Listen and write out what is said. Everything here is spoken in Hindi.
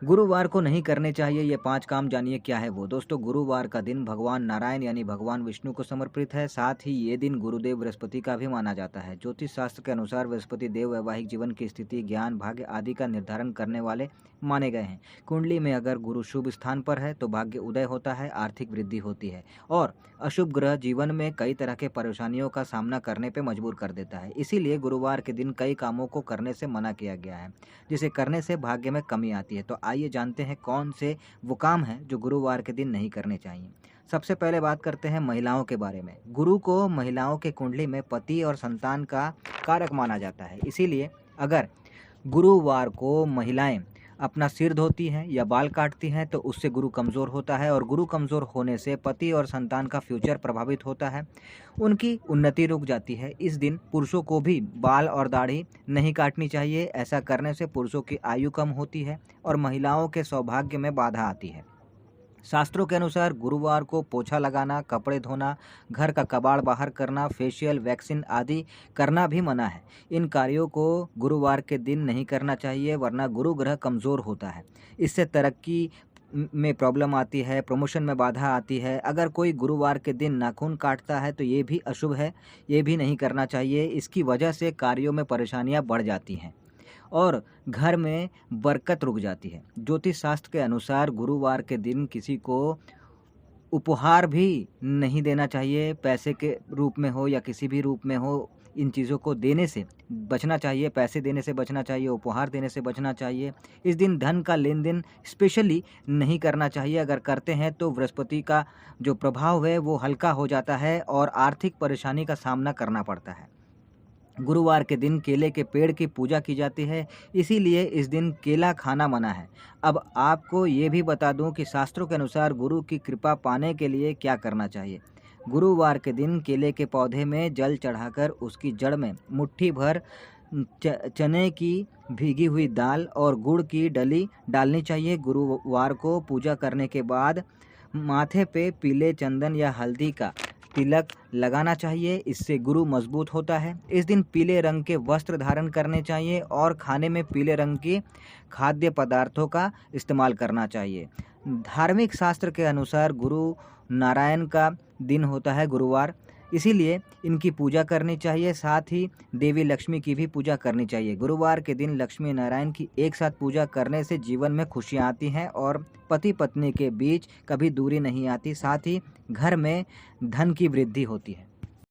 गुरुवार को नहीं करने चाहिए ये 5 काम, जानिए क्या है वो। दोस्तों, गुरुवार का दिन भगवान नारायण यानी भगवान विष्णु को समर्पित है। साथ ही ये दिन गुरुदेव बृहस्पति का भी माना जाता है। ज्योतिष शास्त्र के अनुसार बृहस्पति देव वैवाहिक जीवन की स्थिति, ज्ञान, भाग्य आदि का निर्धारण करने वाले माने गए हैं। कुंडली में अगर गुरु शुभ स्थान पर है तो भाग्य उदय होता है, आर्थिक वृद्धि होती है और अशुभ ग्रह जीवन में कई तरह के परेशानियों का सामना करने पे मजबूर कर देता है। इसीलिए गुरुवार के दिन कई कामों को करने से मना किया गया है, जिसे करने से भाग्य में कमी आती है। तो आइए जानते हैं कौन से वो काम हैं जो गुरुवार के दिन नहीं करने चाहिए। सबसे पहले बात करते हैं महिलाओं के बारे में। गुरु को महिलाओं के कुंडली में पति और संतान का कारक माना जाता है। इसीलिए अगर गुरुवार को महिलाएं अपना सिर धोती हैं या बाल काटती हैं तो उससे गुरु कमज़ोर होता है और गुरु कमज़ोर होने से पति और संतान का फ्यूचर प्रभावित होता है, उनकी उन्नति रुक जाती है। इस दिन पुरुषों को भी बाल और दाढ़ी नहीं काटनी चाहिए। ऐसा करने से पुरुषों की आयु कम होती है और महिलाओं के सौभाग्य में बाधा आती है। शास्त्रों के अनुसार गुरुवार को पोछा लगाना, कपड़े धोना, घर का कबाड़ बाहर करना, फेशियल, वैक्सीन आदि करना भी मना है। इन कार्यों को गुरुवार के दिन नहीं करना चाहिए, वरना गुरु ग्रह कमज़ोर होता है। इससे तरक्की में प्रॉब्लम आती है, प्रमोशन में बाधा आती है। अगर कोई गुरुवार के दिन नाखून काटता है तो ये भी अशुभ है, ये भी नहीं करना चाहिए। इसकी वजह से कार्यों में परेशानियां बढ़ जाती हैं और घर में बरकत रुक जाती है। ज्योतिष शास्त्र के अनुसार गुरुवार के दिन किसी को उपहार भी नहीं देना चाहिए, पैसे के रूप में हो या किसी भी रूप में हो। इन चीज़ों को देने से बचना चाहिए, पैसे देने से बचना चाहिए, उपहार देने से बचना चाहिए। इस दिन धन का लेन देन स्पेशली नहीं करना चाहिए। अगर करते हैं तो बृहस्पति का जो प्रभाव है वो हल्का हो जाता है और आर्थिक परेशानी का सामना करना पड़ता है। गुरुवार के दिन केले के पेड़ की पूजा की जाती है, इसीलिए इस दिन केला खाना मना है। अब आपको ये भी बता दूं कि शास्त्रों के अनुसार गुरु की कृपा पाने के लिए क्या करना चाहिए। गुरुवार के दिन केले के पौधे में जल चढ़ाकर उसकी जड़ में मुट्ठी भर चने की भीगी हुई दाल और गुड़ की डली डालनी चाहिए। गुरुवार को पूजा करने के बाद माथे पे पीले चंदन या हल्दी का तिलक लगाना चाहिए, इससे गुरु मजबूत होता है। इस दिन पीले रंग के वस्त्र धारण करने चाहिए और खाने में पीले रंग के खाद्य पदार्थों का इस्तेमाल करना चाहिए। धार्मिक शास्त्र के अनुसार गुरु नारायण का दिन होता है गुरुवार, इसीलिए इनकी पूजा करनी चाहिए। साथ ही देवी लक्ष्मी की भी पूजा करनी चाहिए। गुरुवार के दिन लक्ष्मी नारायण की एक साथ पूजा करने से जीवन में खुशियाँ आती हैं और पति पत्नी के बीच कभी दूरी नहीं आती। साथ ही घर में धन की वृद्धि होती है।